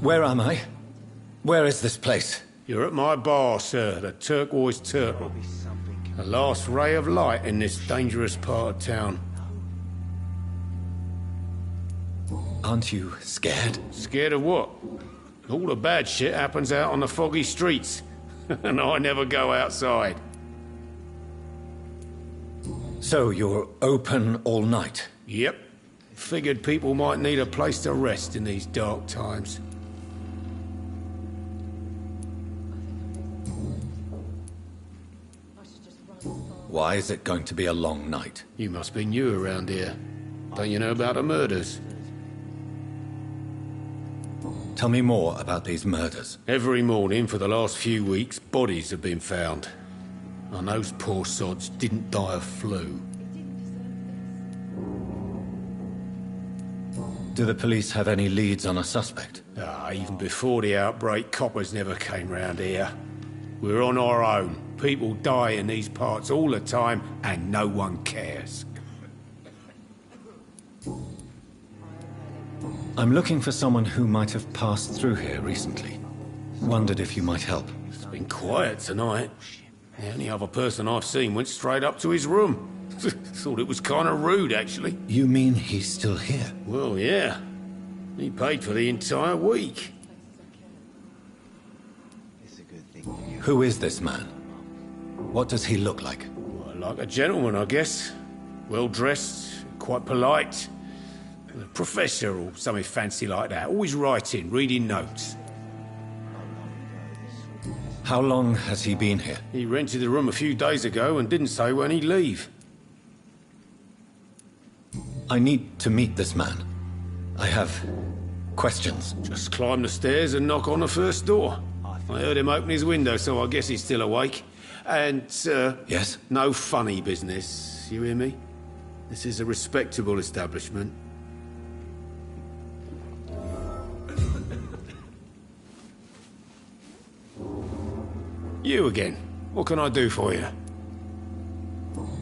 Where am I? Where is this place? You're at my bar, sir, the Turquoise Turtle. The last ray of light in this dangerous part of town. Aren't you scared? Scared of what? All the bad shit happens out on the foggy streets. And I never go outside. So you're open all night? Yep. Figured people might need a place to rest in these dark times. Why is it going to be a long night? You must be new around here. Don't you know about the murders? Tell me more about these murders. Every morning for the last few weeks, bodies have been found. And those poor sods didn't die of flu. Do the police have any leads on a suspect? Even before the outbreak, coppers never came round here. We're on our own. People die in these parts all the time, and no one cares. I'm looking for someone who might have passed through here recently. Wondered if you might help. It's been quiet tonight. The only other person I've seen went straight up to his room. Thought it was kind of rude, actually. You mean he's still here? Well, yeah. He paid for the entire week. Who is this man? What does he look like? Well, like a gentleman, I guess. Well-dressed, quite polite. A professor or something fancy like that. Always writing, reading notes. How long has he been here? He rented the room a few days ago and didn't say when he'd leave. I need to meet this man. I have questions. Just climb the stairs and knock on the first door. I heard him open his window, so I guess he's still awake. And, Yes? no funny business, you hear me? This is a respectable establishment. You again. What can I do for you?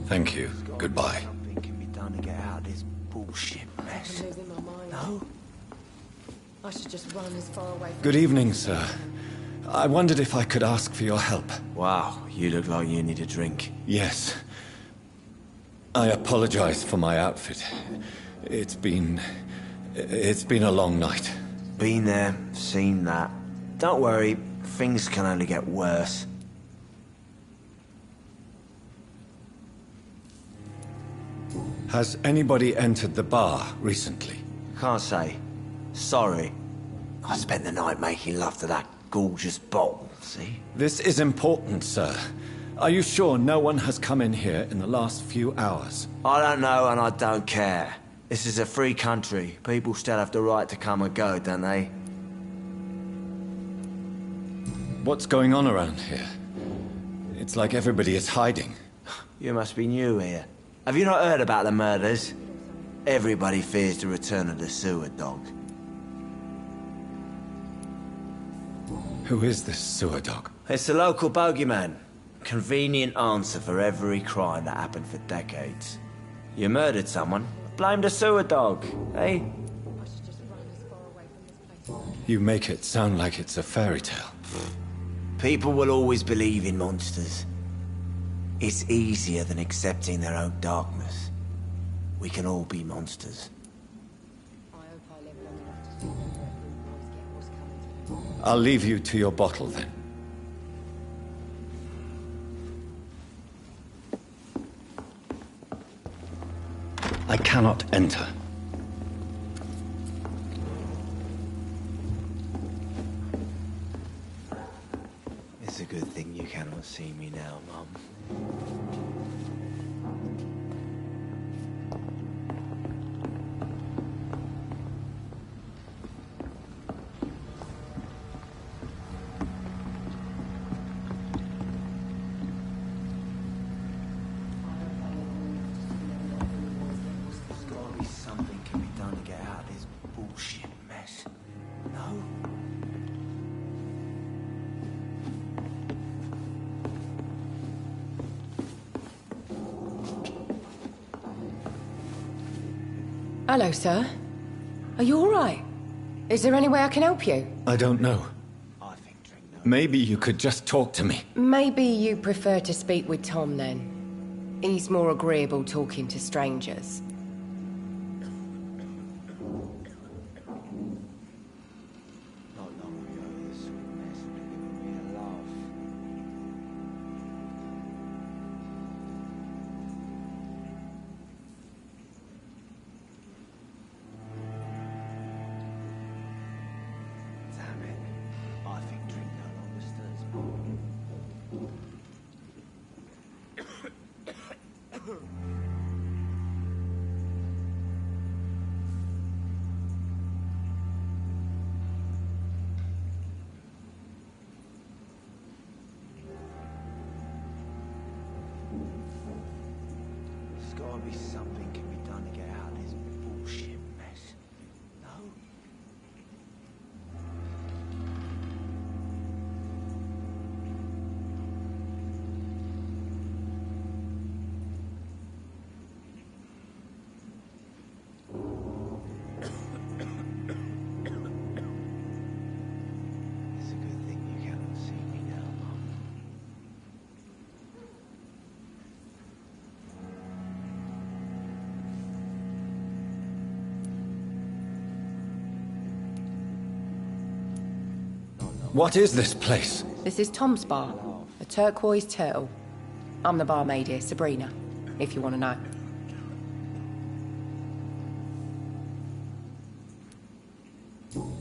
Thank you. Goodbye. Something can be done to get out of this bullshit mess. I'm losing my mind. No? I should just run as far away from Good evening, sir. I wondered if I could ask for your help. Wow, you look like you need a drink. Yes. I apologize for my outfit. It's been a long night. Been there, seen that. Don't worry, things can only get worse. Has anybody entered the bar recently? Can't say. Sorry. I spent the night making love to that gorgeous bottle, see? This is important, sir. Are you sure no one has come in here in the last few hours? I don't know and I don't care. This is a free country. People still have the right to come and go, don't they? What's going on around here? It's like everybody is hiding. You must be new here. Have you not heard about the murders? Everybody fears the return of the sewer dog. Who is this sewer dog? It's the local bogeyman. Convenient answer for every crime that happened for decades. You murdered someone, blame the sewer dog, eh? I should just run as far away from this place. You make it sound like it's a fairy tale. People will always believe in monsters. It's easier than accepting their own darkness. We can all be monsters. I hope I live long enough to see where everyone get what's coming to them. I'll leave you to your bottle then. I cannot enter. It's a good thing you cannot see me now, Mum. There's gotta be something can be done to get out of this bullshit mess. No? Hello, sir. Are you all right? Is there any way I can help you? I don't know. I think drink no. Maybe you could just talk to me. Maybe you prefer to speak with Tom then. He's more agreeable talking to strangers. Not long ago, this sort of mess would have given me a laugh. Damn it. I think drink no longer stirs me. There's gotta be something can be done to get out of this bullshit mess. No? It's a good thing you cannot see me now, Mum. What is this place? This is Tom's bar, a turquoise turtle. I'm the barmaid here, Sabrina, if you want to know.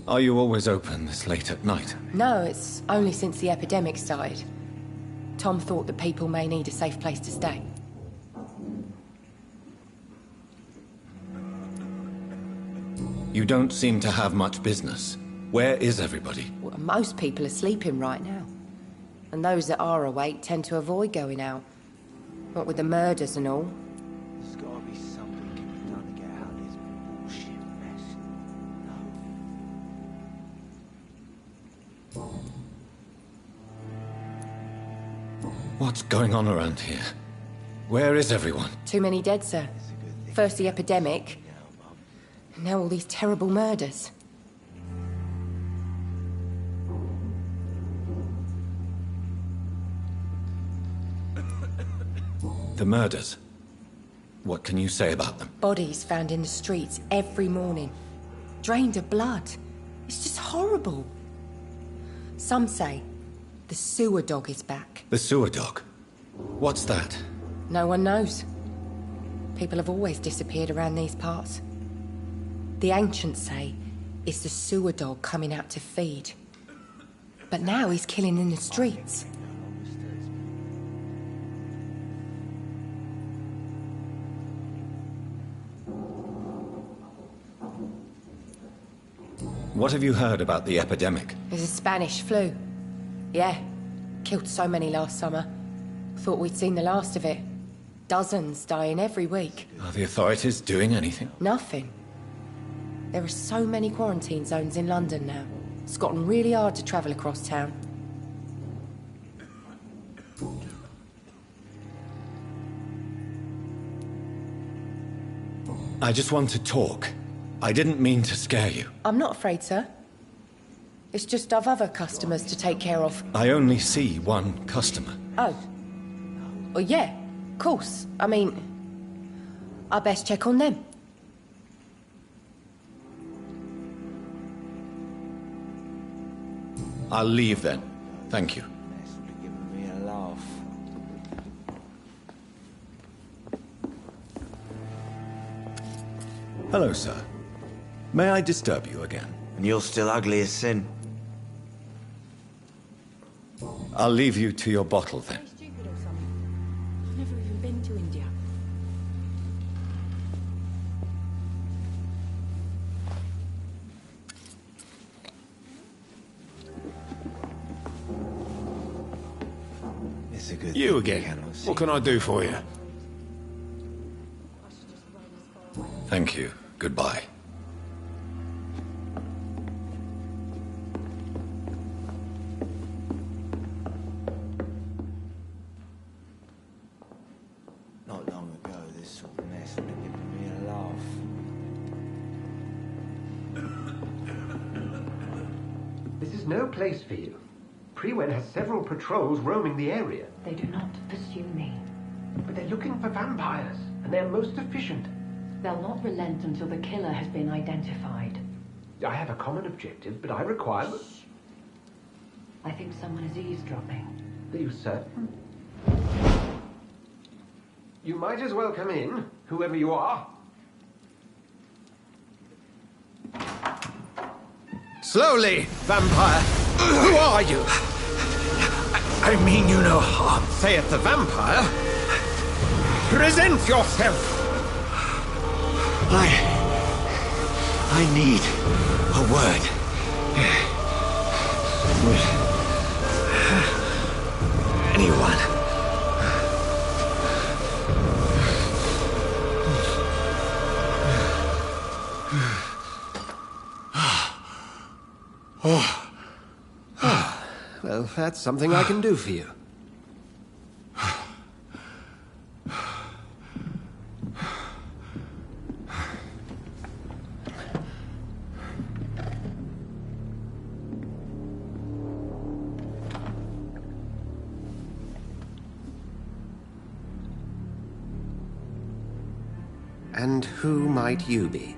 Are you always open this late at night? No, it's only since the epidemic started. Tom thought that people may need a safe place to stay. You don't seem to have much business. Where is everybody? Well, most people are sleeping right now. And those that are awake tend to avoid going out. What with the murders and all. There's gotta be something can be done to get out of this bullshit mess. No? What's going on around here? Where is everyone? Too many dead, sir. It's a good thing. First the epidemic, Now, Mum. and now all these terrible murders. The murders. What can you say about them? Bodies found in the streets every morning. Drained of blood. It's just horrible. Some say the sewer dog is back. The sewer dog. What's that? No one knows. People have always disappeared around these parts. The ancients say it's the sewer dog coming out to feed. But now he's killing in the streets. What have you heard about the epidemic? There's a Spanish flu. Yeah, killed so many last summer. Thought we'd seen the last of it. Dozens dying every week. Are the authorities doing anything? Nothing. There are so many quarantine zones in London now. It's gotten really hard to travel across town. I just want to talk. I didn't mean to scare you. I'm not afraid, sir. It's just I've other customers to take care of. I only see one customer. Oh. Well, yeah, of course. I mean, I best check on them. I'll leave then. Thank you. Mess would have given me a laugh. Hello, sir. May I disturb you again? And you're still ugly as sin. I'll leave you to your bottle then. Stupid or something. I've never even been to India. It's a good You thing again. cannot see What can I do for you? Thank you. Goodbye. Not long ago, this sort of mess would have given me a laugh. no place for you. Priwen has several patrols roaming the area. They do not pursue me. But they're looking for vampires, and they're most efficient. They'll not relent until the killer has been identified. I have a common objective, but I require... I think someone is eavesdropping. Are you certain? You might as well come in, whoever you are. Slowly, vampire! Who are you? I mean you no harm, saith the vampire. Present yourself! I need a word. With anyone. Well, that's something I can do for you. And who might you be?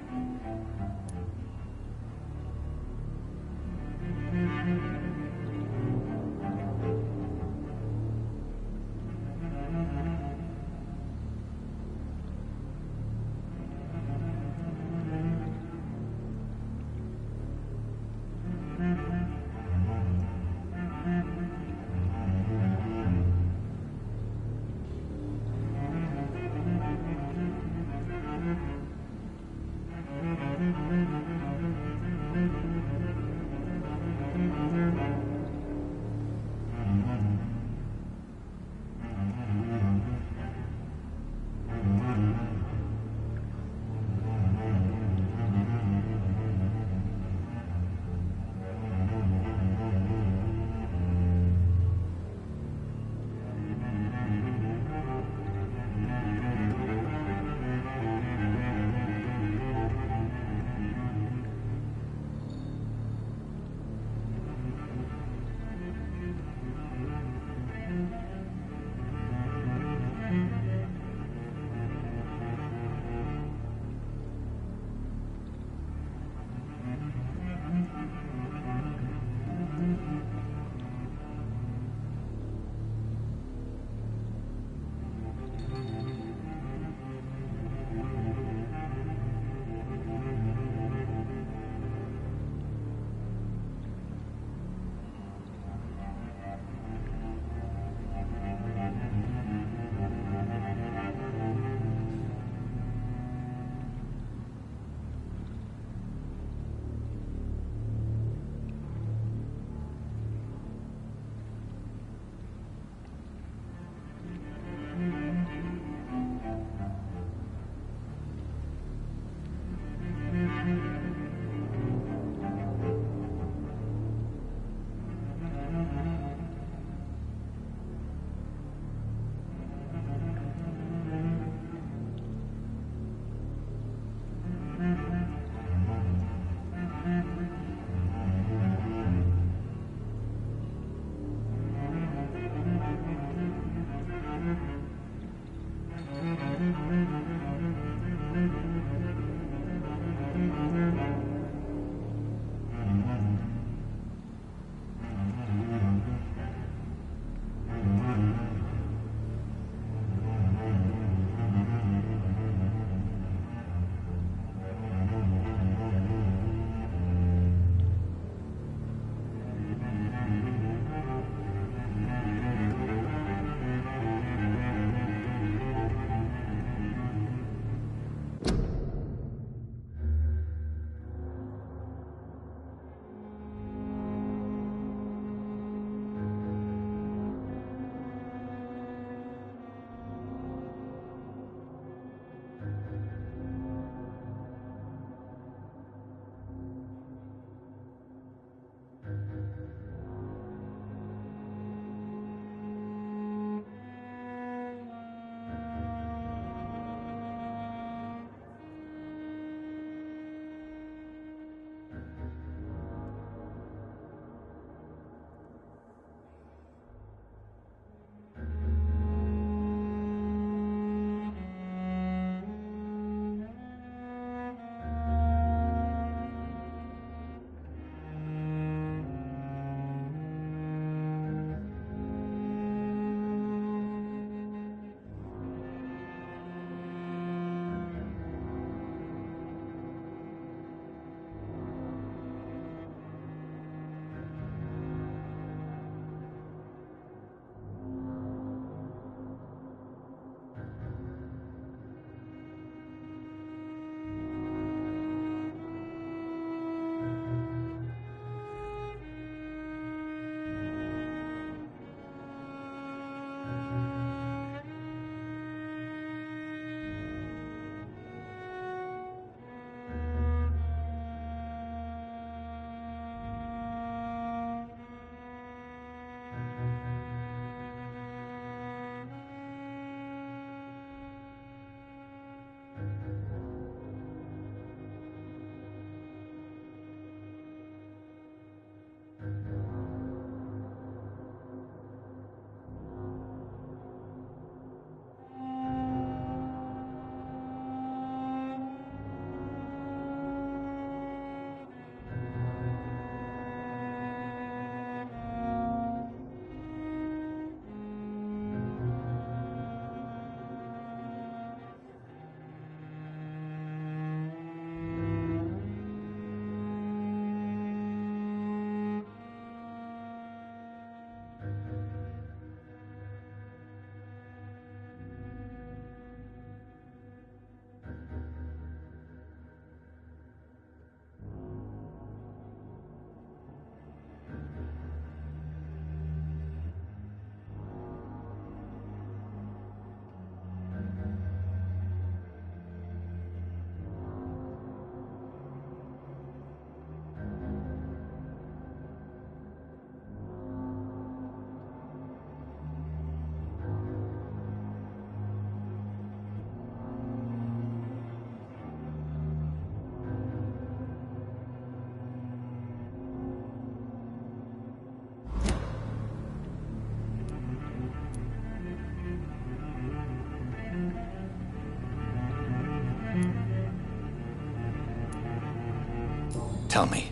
Tell me,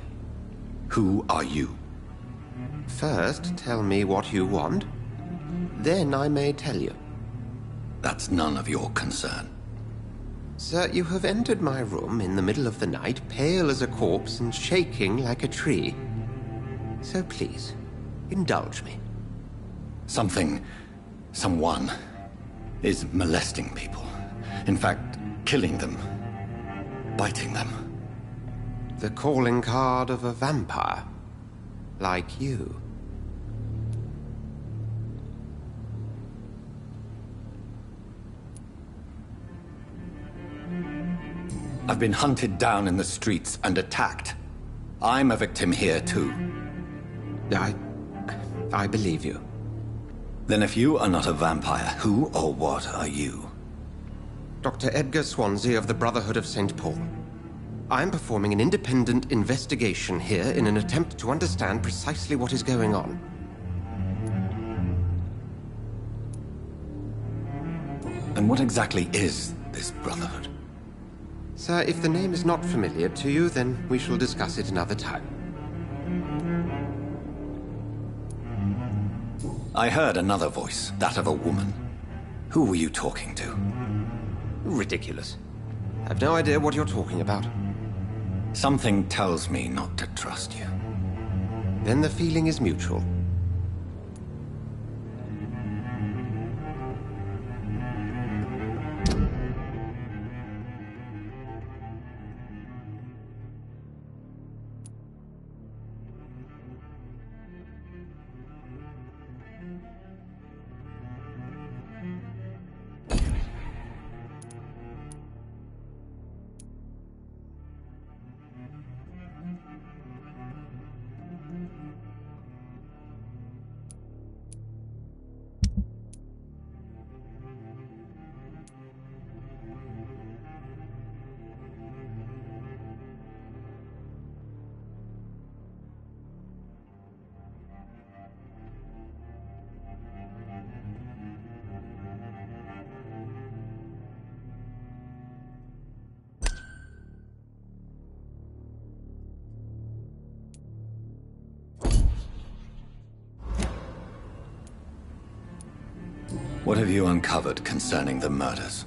who are you? First, tell me what you want. Then I may tell you. That's none of your concern. Sir, you have entered my room in the middle of the night, pale as a corpse and shaking like a tree. So please, indulge me. Someone is molesting people. In fact, killing them. Biting them. The calling card of a vampire. Like you. I've been hunted down in the streets and attacked. I'm a victim here, too. I believe you. Then if you are not a vampire, who or what are you? Dr. Edgar Swansea of the Brotherhood of St. Paul. I'm performing an independent investigation here in an attempt to understand precisely what is going on. And what exactly is this Brotherhood? Sir, if the name is not familiar to you, then we shall discuss it another time. I heard another voice, that of a woman. Who were you talking to? Ridiculous. I've no idea what you're talking about. Something tells me not to trust you. Then the feeling is mutual. What have you uncovered concerning the murders?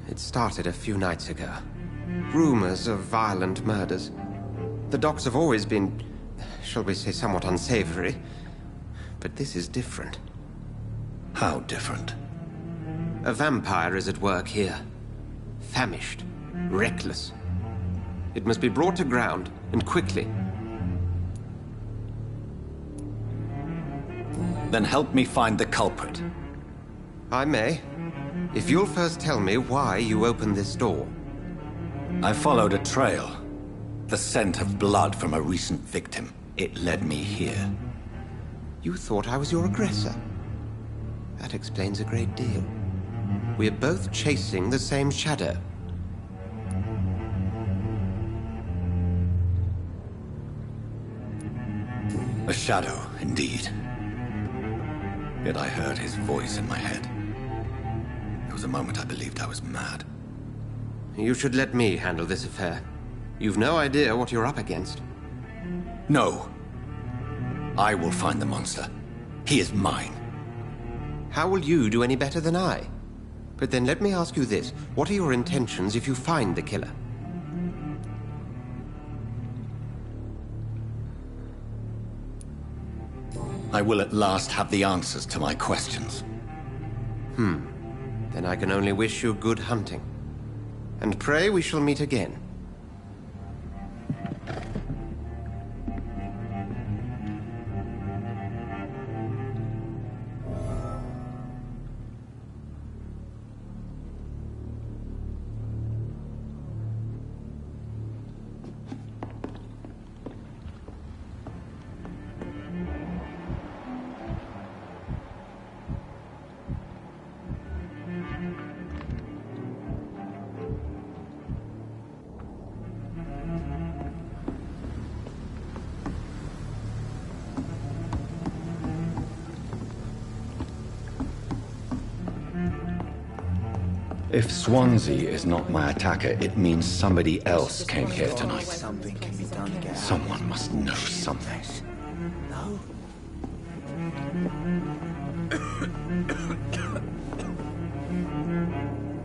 It started a few nights ago. Rumors of violent murders. The docks have always been, shall we say, somewhat unsavory. But this is different. How different? A vampire is at work here. Famished. Reckless. It must be brought to ground, and quickly. Then help me find the culprit. I may. If you'll first tell me why you opened this door. I followed a trail. The scent of blood from a recent victim. It led me here. You thought I was your aggressor. That explains a great deal. We're both chasing the same shadow. A shadow, indeed. Yet I heard his voice in my head. There was a moment I believed I was mad. You should let me handle this affair. You've no idea what you're up against. No. I will find the monster. He is mine. How will you do any better than I? But then let me ask you this. What are your intentions if you find the killer? I will at last have the answers to my questions. Then I can only wish you good hunting. And pray we shall meet again. If Swansea is not my attacker, it means somebody else came here tonight. Something can be done again. Someone must know something. No?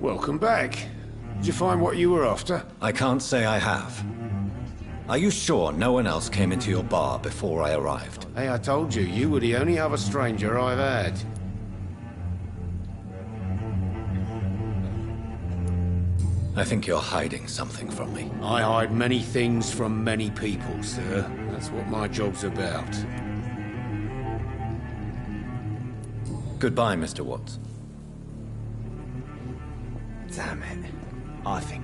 Welcome back. Did you find what you were after? I can't say I have. Are you sure no one else came into your bar before I arrived? Hey, I told you, you were the only other stranger I've had. I think you're hiding something from me. I hide many things from many people, sir. That's what my job's about. Goodbye, Mr. Watts. Damn it. I think...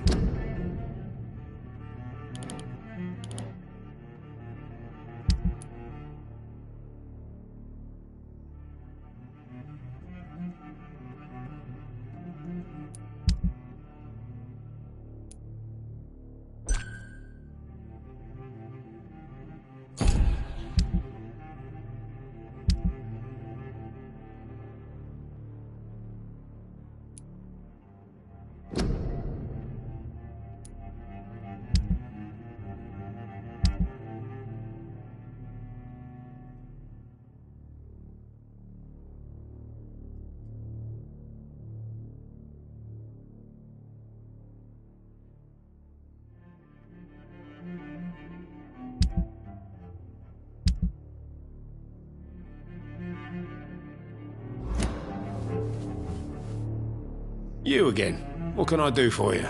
You again. What can I do for you?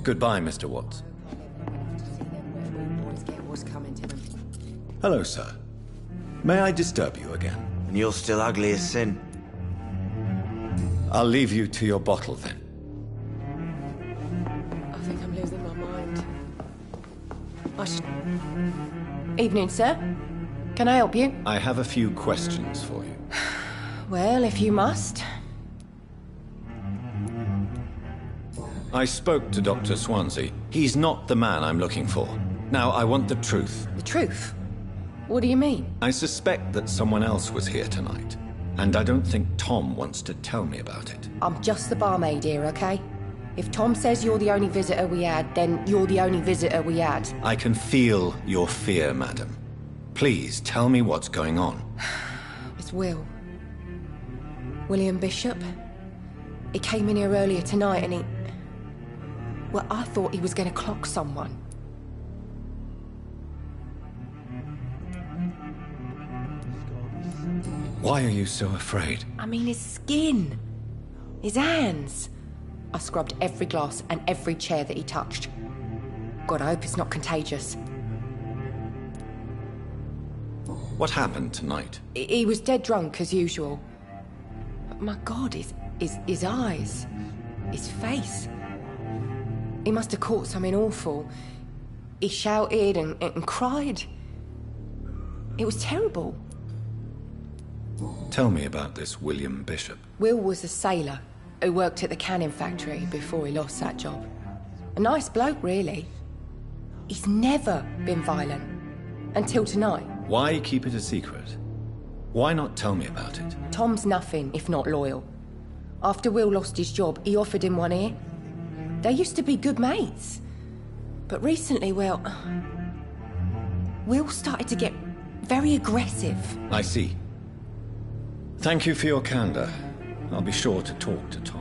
Goodbye, Mr. Watts. Hello, sir. May I disturb you again? And you're still ugly as sin. I'll leave you to your bottle then. I think I'm losing my mind. Evening, sir. Can I help you? I have a few questions for you. Well, if you must. I spoke to Dr. Swansea. He's not the man I'm looking for. Now, I want the truth. The truth? What do you mean? I suspect that someone else was here tonight. And I don't think Tom wants to tell me about it. I'm just the barmaid here, okay? If Tom says you're the only visitor we had, then you're the only visitor we had. I can feel your fear, madam. Please, tell me what's going on. It's Will. William Bishop. He came in here earlier tonight and he... Well, I thought he was going to clock someone. Why are you so afraid? I mean, his skin. His hands. I scrubbed every glass and every chair that he touched. God, I hope it's not contagious. What happened tonight? He was dead drunk, as usual. But my God, his eyes. His face. He must have caught something awful. He shouted and cried. It was terrible. Tell me about this William Bishop. Will was a sailor who worked at the canning factory before he lost that job. A nice bloke, really. He's never been violent. Until tonight. Why keep it a secret? Why not tell me about it? Tom's nothing if not loyal. After Will lost his job, he offered him one ear. They used to be good mates. But recently, well... Will started to get very aggressive. I see. Thank you for your candor. I'll be sure to talk to Tom.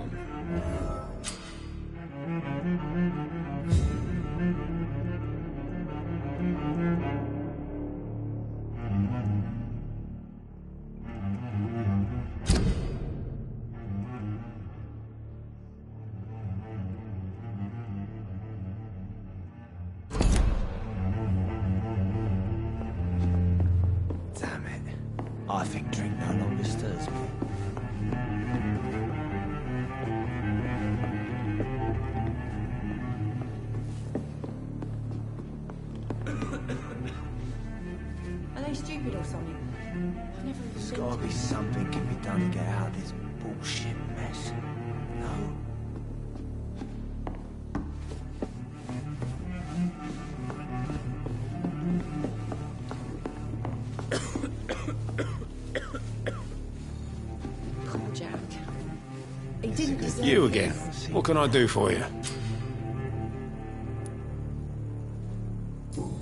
Damn it. I think drink no longer stirs me. Are they stupid or something? I've never even There's been gotta to be something can be done to get out of this bullshit mess. No? Poor Jack. He didn't deserve You again. What can I do for you?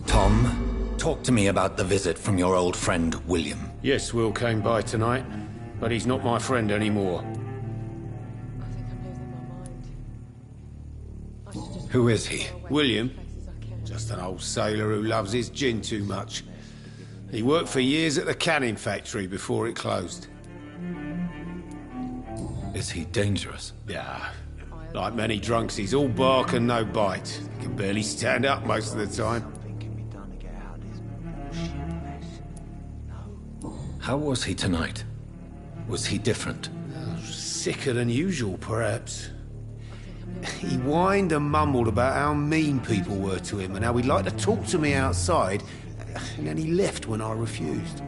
Tom, talk to me about the visit from your old friend, William. Yes, Will came by tonight, but he's not my friend anymore. I think I'm losing my mind. I should just Who is he? William? places I can. Just an old sailor who loves his gin too much. He worked for years at the canning factory before it closed. Is he dangerous? Yeah. Like many drunks, he's all bark and no bite. He can barely stand up most of the time. Something can be done to get out of this bullshit mess. No. How was he tonight? Was he different? Sicker than usual, perhaps. He whined and mumbled about how mean people were to him and how he'd like to talk to me outside, and then he left when I refused.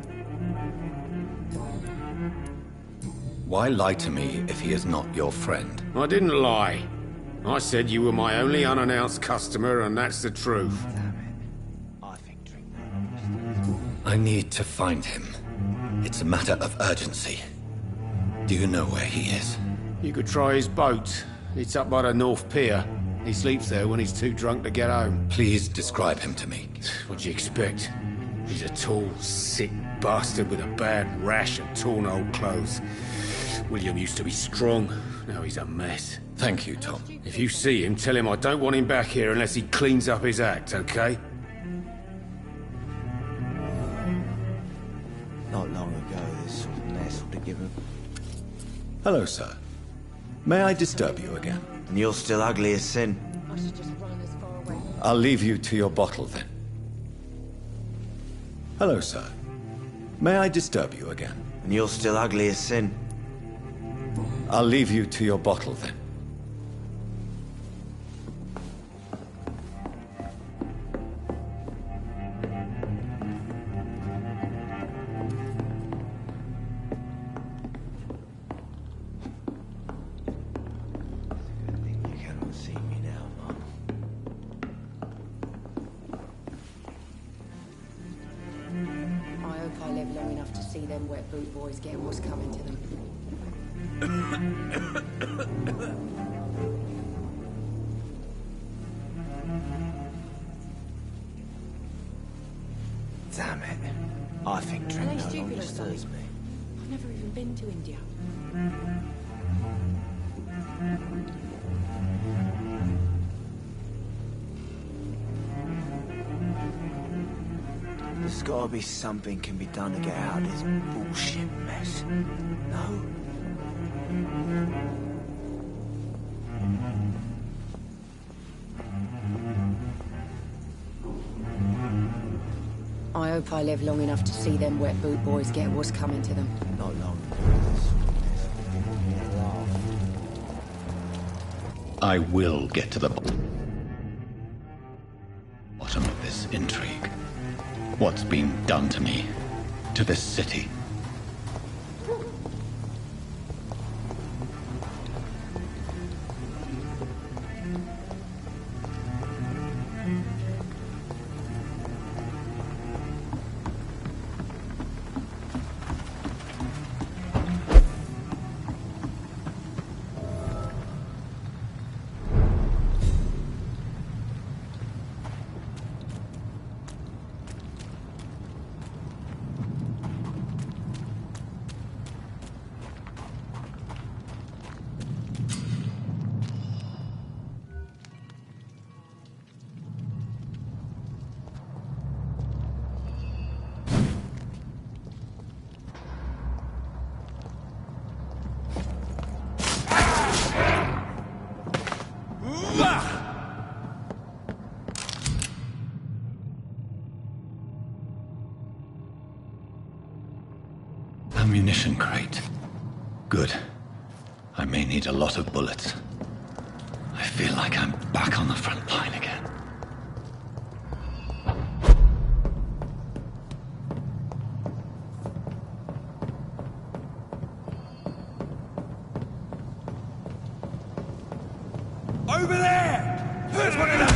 Why lie to me if he is not your friend? I didn't lie. I said you were my only unannounced customer, and that's the truth. Damn it. I think drink that. I need to find him. It's a matter of urgency. Do you know where he is? You could try his boat. It's up by the North Pier. He sleeps there when he's too drunk to get home. Please describe him to me. What'd you expect? He's a tall, sick bastard with a bad rash and torn old clothes. William used to be strong. Now he's a mess. Thank you, Tom. If you see him, tell him I don't want him back here unless he cleans up his act, okay? Not long ago, this sort of mess would have given... Hello, sir. May I disturb you again? And you're still ugly as sin. I should just run as far away from I'll leave you to your bottle then. Hello, sir. May I disturb you again? And you're still ugly as sin. I'll leave you to your bottle then. You cannot see me now, Mum. I hope I live long enough to see them wet boot boys get what's coming to them. Damn it. I think drink Are they no stupid longer or something? stirs me. I've never even been to India. There's gotta be something can be done to get out of this bullshit mess. No. I hope I live long enough to see them wet boot boys get what's coming to them. Not long ago, this sort of mess would have given me a laugh. I will get to the bottom of this intrigue. What's been done to me, to this city. Ammunition crate. Good. I may need a lot of bullets. I feel like I'm back on the front line again. Over there! There's one of them!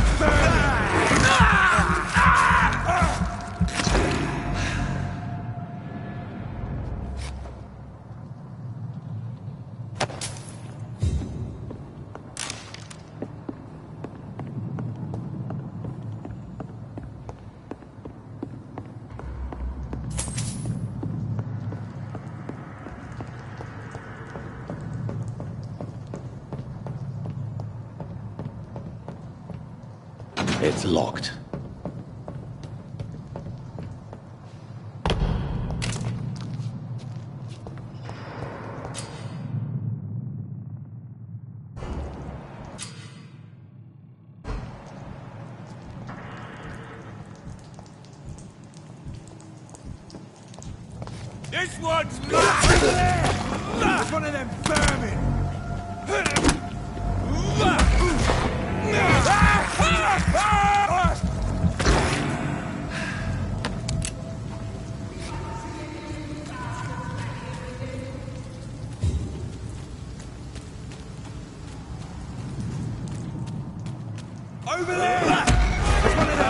It's locked. This one's mine! It's one of them vermin! Over there! It's one of them!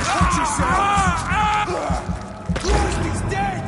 Watch yourself! Christ, he's dead!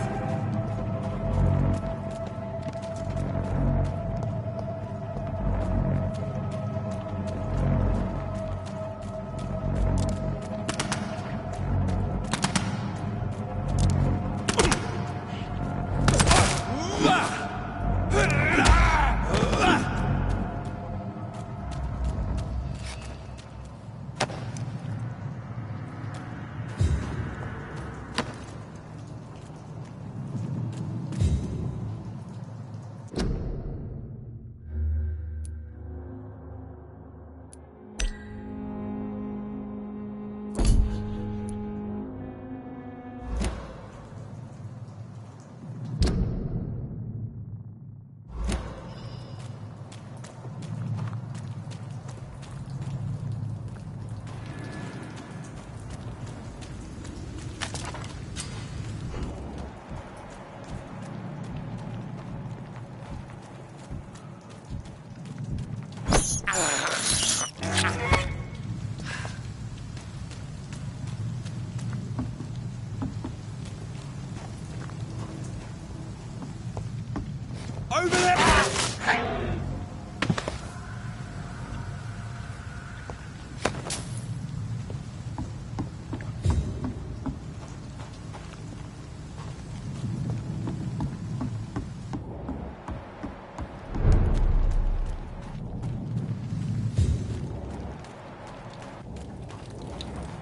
Over there!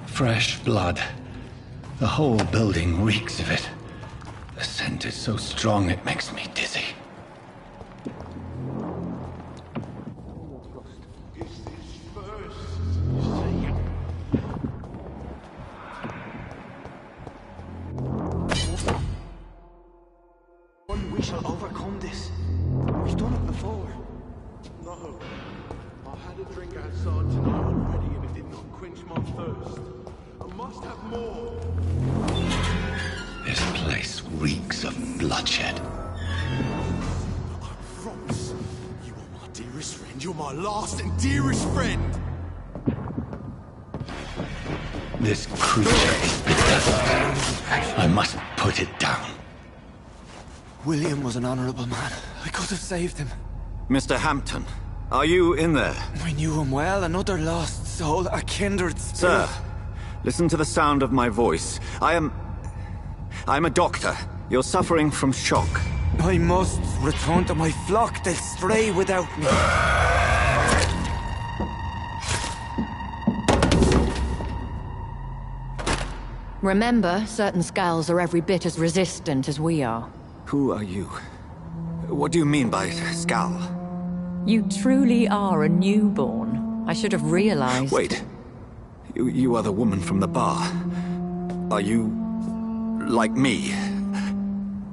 Fresh blood. The whole building reeks of it. The scent is so strong it makes me dizzy. We shall overcome this. We've done it before. No. I had a drink outside tonight already and it did not quench my thirst. I must have more. This place reeks of bloodshed. I promise. You are my dearest friend. You're my last and dearest friend. This creature is bitter. I must put it down. William was an honorable man. I could have saved him. Mr. Hampton, are you in there? I knew him well, another lost soul, a kindred spirit. Sir, listen to the sound of my voice. I'm a doctor. You're suffering from shock. I must return to my flock. They'll stray without me. Remember, certain skulls are every bit as resistant as we are. Who are you? What do you mean by Skal? You truly are a newborn. I should have realized. Wait. You are the woman from the bar. Are you... like me?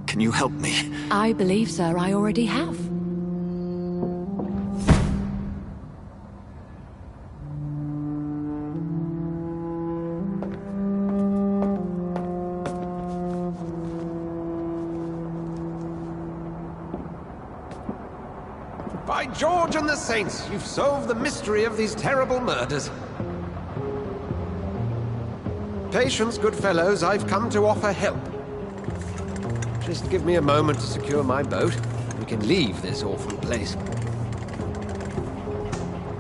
Can you help me? I believe, sir, I already have. By George and the Saints, you've solved the mystery of these terrible murders. Patience, good fellows, I've come to offer help. Just give me a moment to secure my boat. We can leave this awful place.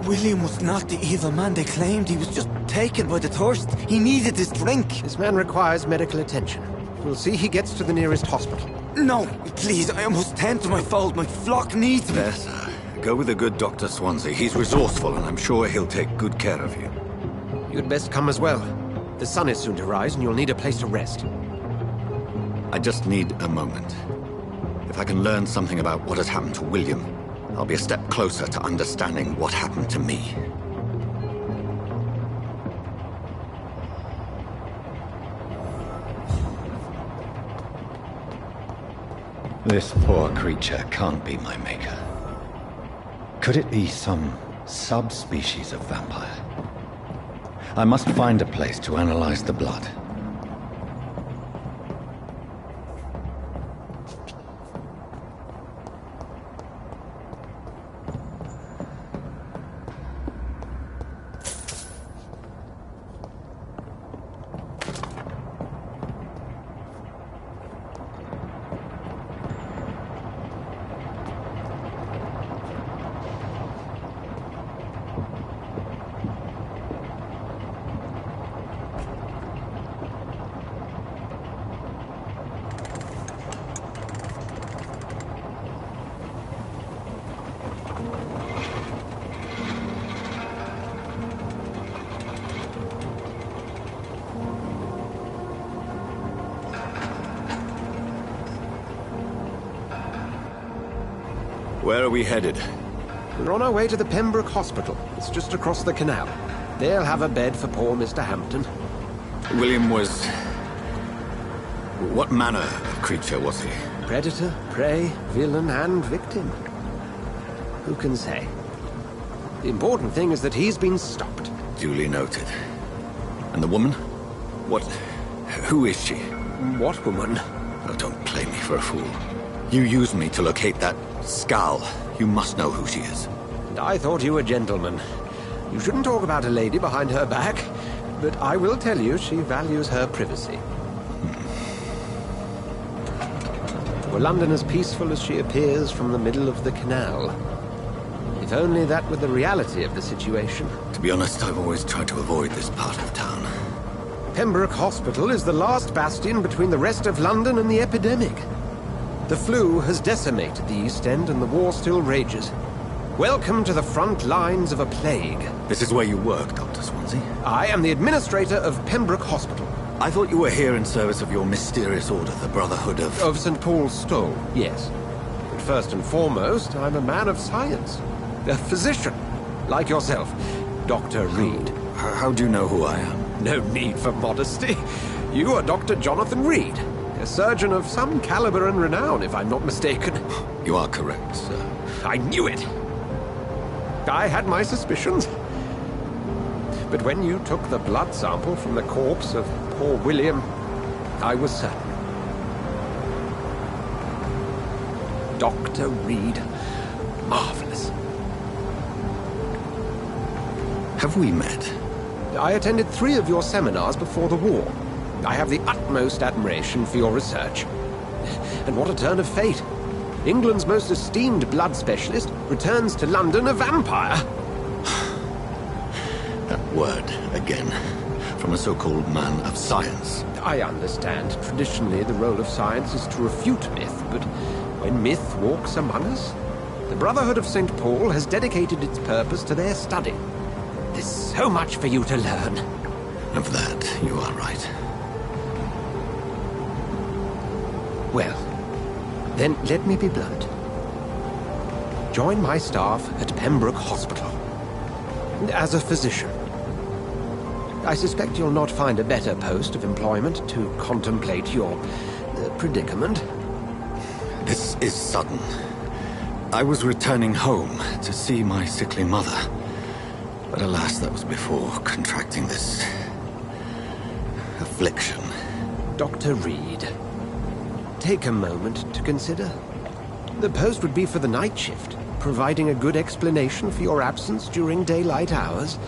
William was not the evil man they claimed. He was just taken by the thirst. He needed this drink. This man requires medical attention. We'll see he gets to the nearest hospital. No, please, I almost tend to my fold. My flock needs me. Better. Go with the good Dr. Swansea. He's resourceful, and I'm sure he'll take good care of you. You'd best come as well. The sun is soon to rise, and you'll need a place to rest. I just need a moment. If I can learn something about what has happened to William, I'll be a step closer to understanding what happened to me. This poor creature can't be my maker. Could it be some subspecies of vampire? I must find a place to analyze the blood. Where are we headed? We're on our way to the Pembroke Hospital. It's just across the canal. They'll have a bed for poor Mr. Hampton. William was... What manner of creature was he? Predator, prey, villain, and victim. Who can say? The important thing is that he's been stopped. Duly noted. And the woman? What... Who is she? What woman? Oh, don't play me for a fool. You used me to locate that skull. You must know who she is. And I thought you a gentleman. You shouldn't talk about a lady behind her back, but I will tell you she values her privacy. Were London as peaceful as she appears from the middle of the canal? If only that were the reality of the situation. To be honest, I've always tried to avoid this part of town. Pembroke Hospital is the last bastion between the rest of London and the epidemic. The flu has decimated the East End and the war still rages. Welcome to the front lines of a plague. This is where you work, Dr. Swansea? I am the administrator of Pembroke Hospital. I thought you were here in service of your mysterious order, the Brotherhood of... Of St. Paul's Stole, yes. But first and foremost, I'm a man of science. A physician, like yourself, Dr. Reed. How do you know who I am? No need for modesty. You are Dr. Jonathan Reed. A surgeon of some caliber and renown, if I'm not mistaken. You are correct, sir. I knew it! I had my suspicions. But when you took the blood sample from the corpse of poor William, I was certain. Dr. Reed. Marvelous. Have we met? I attended 3 of your seminars before the war. I have the utmost admiration for your research. And what a turn of fate. England's most esteemed blood specialist returns to London a vampire. That word, again. From a so-called man of science. I understand. Traditionally, the role of science is to refute myth, but when myth walks among us, the Brotherhood of St. Paul has dedicated its purpose to their study. There's so much for you to learn. Of that, you are right. Well, then let me be blunt. Join my staff at Pembroke Hospital. As a physician. I suspect you'll not find a better post of employment to contemplate your predicament. This is sudden. I was returning home to see my sickly mother. But alas, that was before contracting this... affliction. Dr. Reed, take a moment to consider. The post would be for the night shift, providing a good explanation for your absence during daylight hours.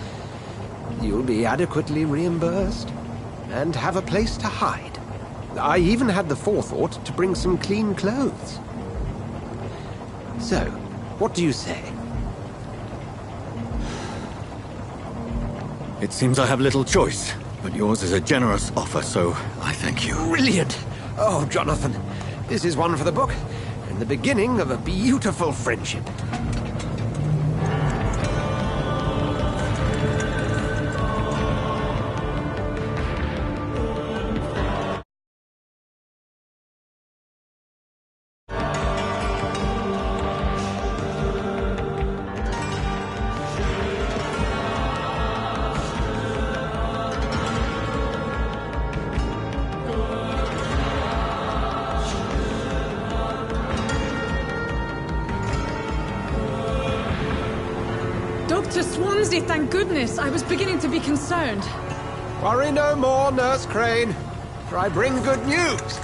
You'll be adequately reimbursed, and have a place to hide. I even had the forethought to bring some clean clothes. So, what do you say? It seems I have little choice, but yours is a generous offer, so I thank you. Brilliant! Oh, Jonathan, This is one for the book, and the beginning of a beautiful friendship. Dr. Swansea, thank goodness. I was beginning to be concerned. Worry no more, Nurse Crane, for I bring good news.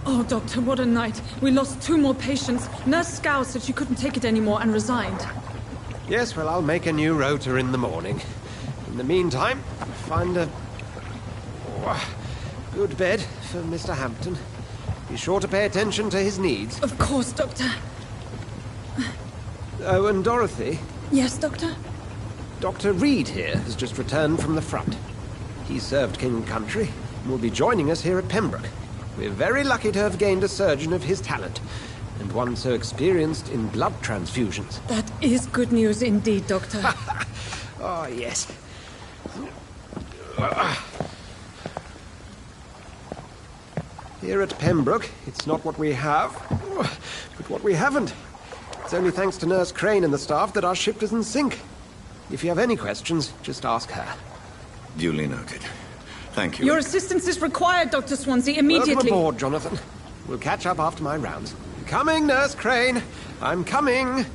Oh, Doctor, what a night. We lost 2 more patients. Nurse Scow said she couldn't take it anymore and resigned. Yes, well, I'll make a new rota in the morning. In the meantime, find a good bed for Mr. Hampton. Be sure to pay attention to his needs. Of course, Doctor. Oh, and Dorothy? Yes, Doctor? Dr. Reed here has just returned from the front. He served King and Country and will be joining us here at Pembroke. We're very lucky to have gained a surgeon of his talent, and one so experienced in blood transfusions. That is good news indeed, Doctor. Oh, yes. Here at Pembroke, it's not what we have, but what we haven't. It's only thanks to Nurse Crane and the staff that our ship doesn't sink. If you have any questions, just ask her. Duly noted. Thank you. Your assistance is required, Dr. Swansea, immediately. Welcome aboard, Jonathan. We'll catch up after my rounds. Coming, Nurse Crane. I'm coming.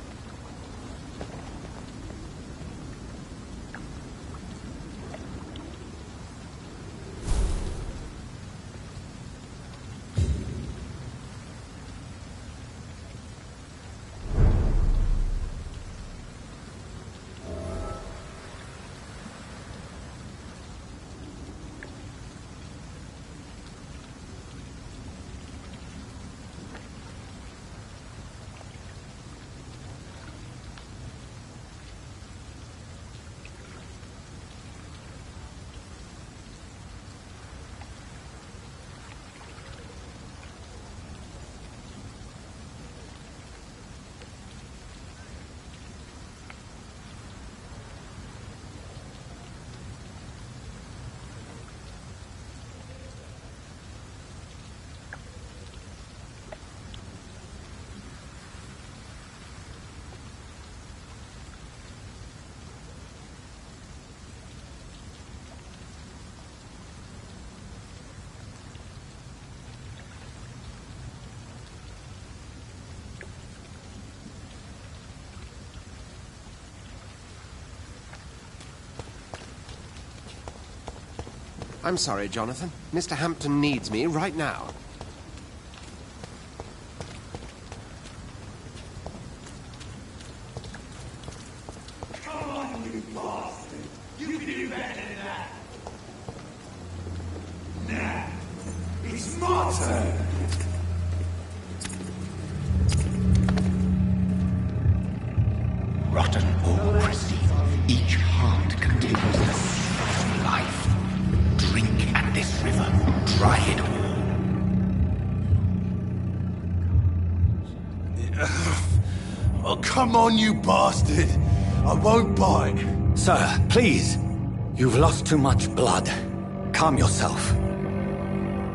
I'm sorry, Jonathan. Mr. Hampton needs me right now. Come on, you bastard! You can do better than that! Now, it's my turn! Rotten bureaucracy. Each heart contains the seed of life. Drink at this river. Dry it all. Oh, come on, you bastard! I won't bite. Sir, please. You've lost too much blood. Calm yourself.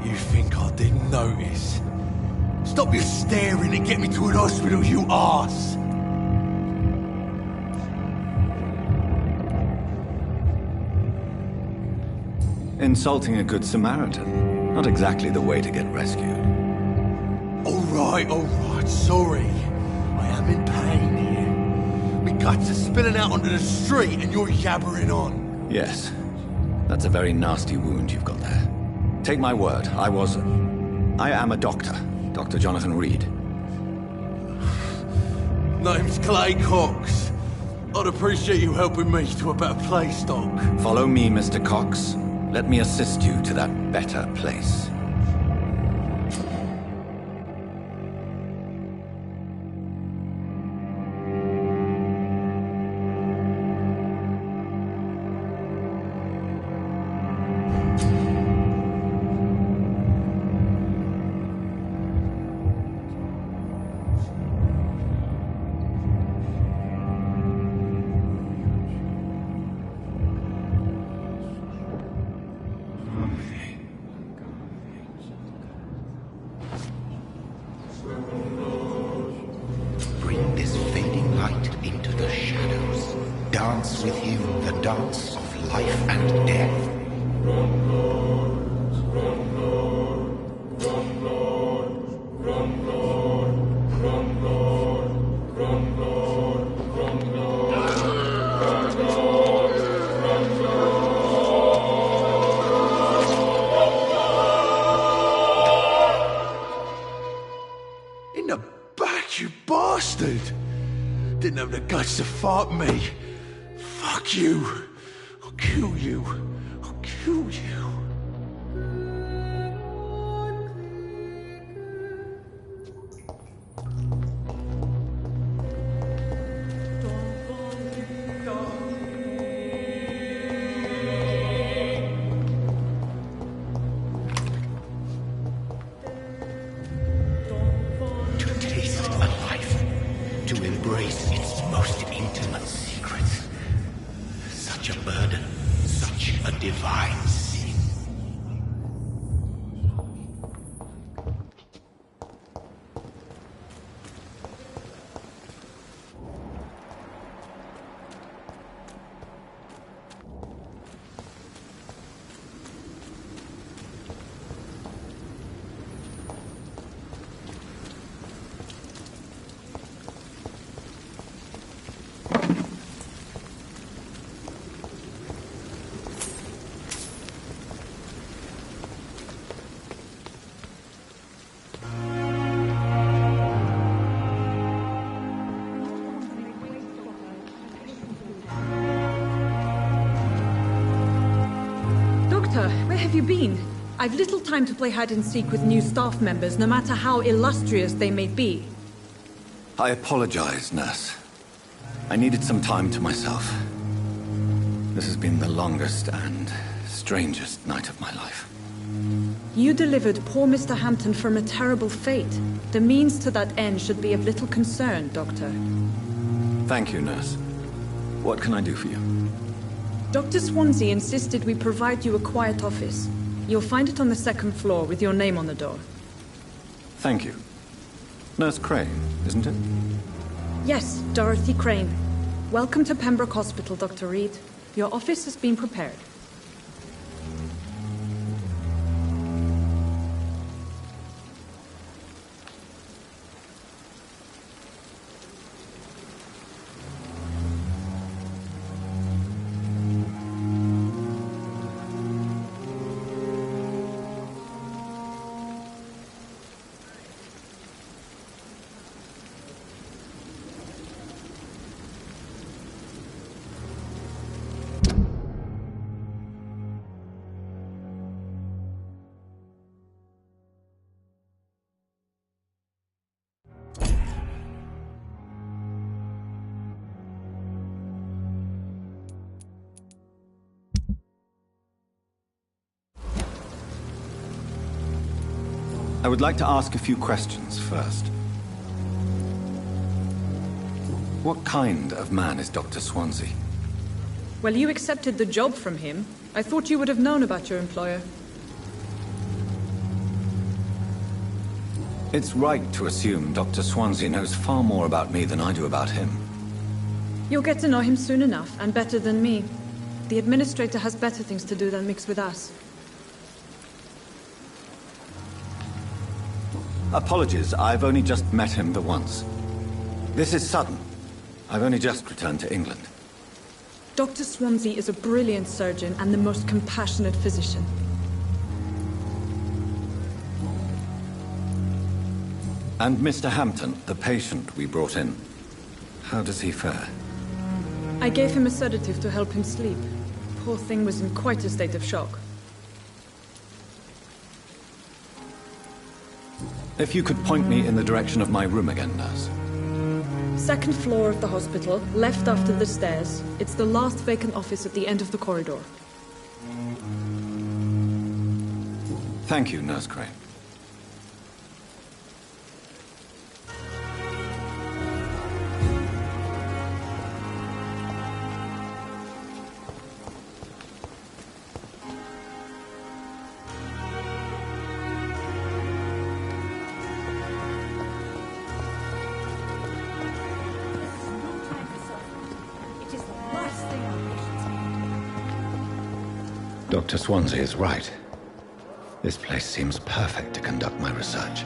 You think I didn't notice? Stop your staring and get me to an hospital, you arse! Insulting a good Samaritan. Not exactly the way to get rescued. All right, sorry. I am in pain here. My guts are spilling out onto the street and you're yabbering on. Yes. That's a very nasty wound you've got there. Take my word, I am a doctor. Dr. Jonathan Reed. Name's Clay Cox. I'd appreciate you helping me to a better place, Doc. Follow me, Mr. Cox. Let me assist you to that better place. dance with him the dance of life and death. In the back, you bastard! Didn't have the guts to fuck me. Fuck you. I'll kill you. I'll kill you. To taste a life, to embrace its most intimate secrets. Such a burden, such a divine sin. Doctor, where have you been? I've little time to play hide and seek with new staff members, no matter how illustrious they may be. I apologize, nurse. I needed some time to myself. This has been the longest and strangest night of my life. You delivered poor Mr. Hampton from a terrible fate. The means to that end should be of little concern, Doctor. Thank you, nurse. What can I do for you? Dr. Swansea insisted we provide you a quiet office. You'll find it on the second floor with your name on the door. Thank you. Nurse Crane, isn't it? Yes, Dorothy Crane. Welcome to Pembroke Hospital, Dr. Reed. Your office has been prepared. I would like to ask a few questions first. What kind of man is Dr. Swansea? Well, you accepted the job from him. I thought you would have known about your employer. It's right to assume Dr. Swansea knows far more about me than I do about him. You'll get to know him soon enough, and better than me. The administrator has better things to do than mix with us. Apologies, I've only just met him the once. This is sudden. I've only just returned to England. Dr. Swansea is a brilliant surgeon and the most compassionate physician. And Mr. Hampton, the patient we brought in, how does he fare? I gave him a sedative to help him sleep. Poor thing was in quite a state of shock. If you could point me in the direction of my room again, nurse. Second floor of the hospital, left after the stairs. It's the last vacant office at the end of the corridor. Thank you, Nurse Crane. It is the last thing Dr. Swansea is right. This place seems perfect to conduct my research.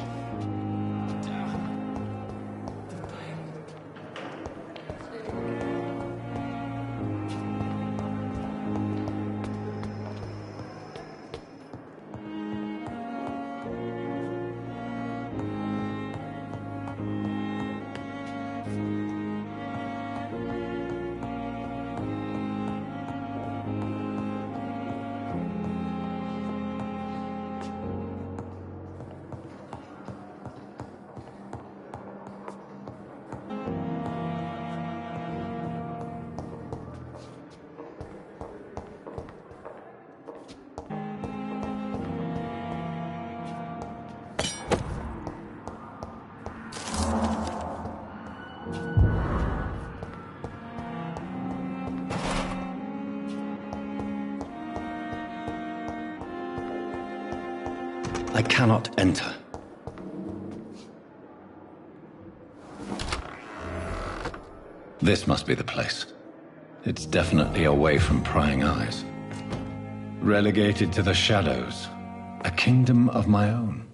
I cannot enter. This must be the place. It's definitely away from prying eyes. Relegated to the shadows. A kingdom of my own.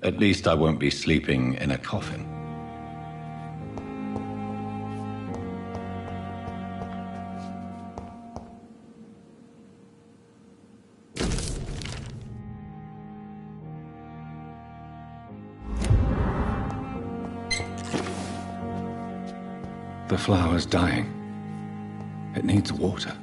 At least I won't be sleeping in a coffin. The flower's dying. It needs water.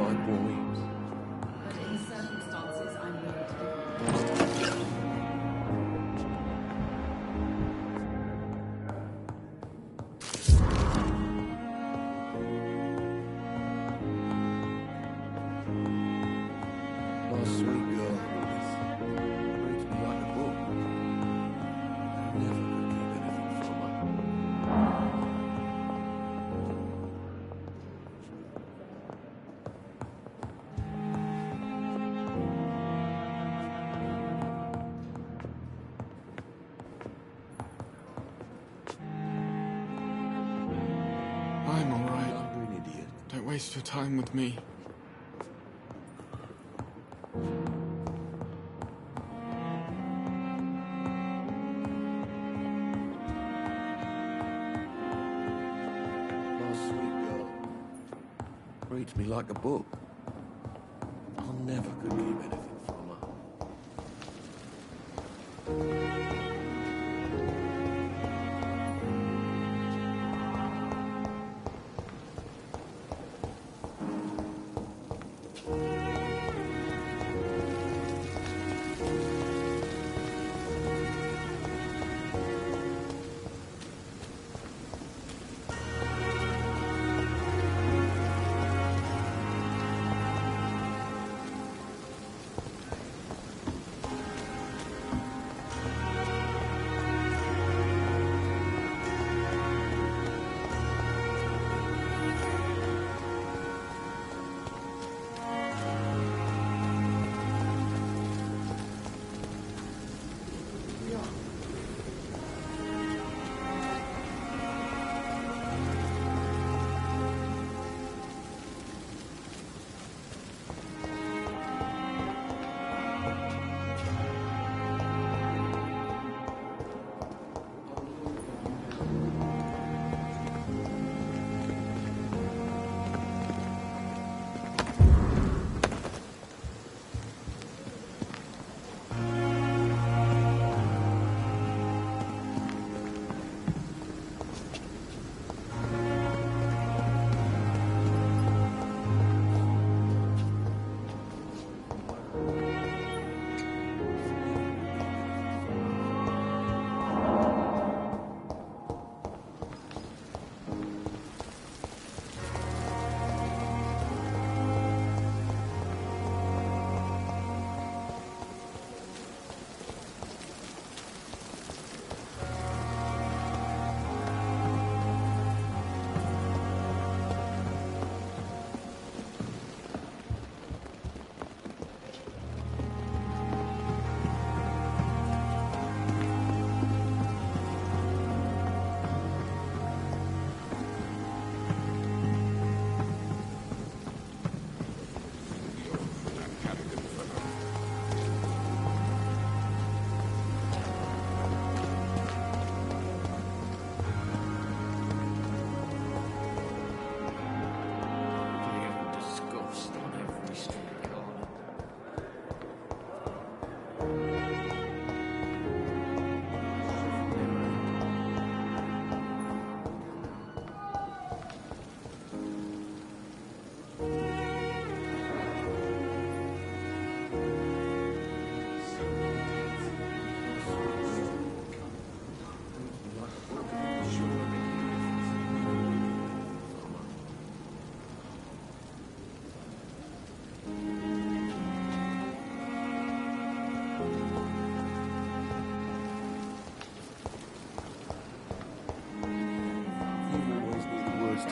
my boy. But in circumstances, I'm willing to give My sweet girl, reads me like a book. I never could keep anything from her. I'm all right. You're an idiot. Don't waste your time with me. My sweet girl reads me like a book. I never could keep anything from her.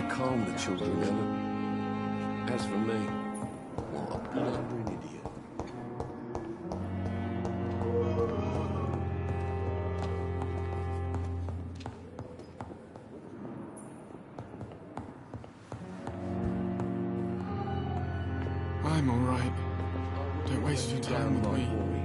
Calm the children, Ellen. As for me, what a blundering idiot. I'm all right. Don't waste your time with me.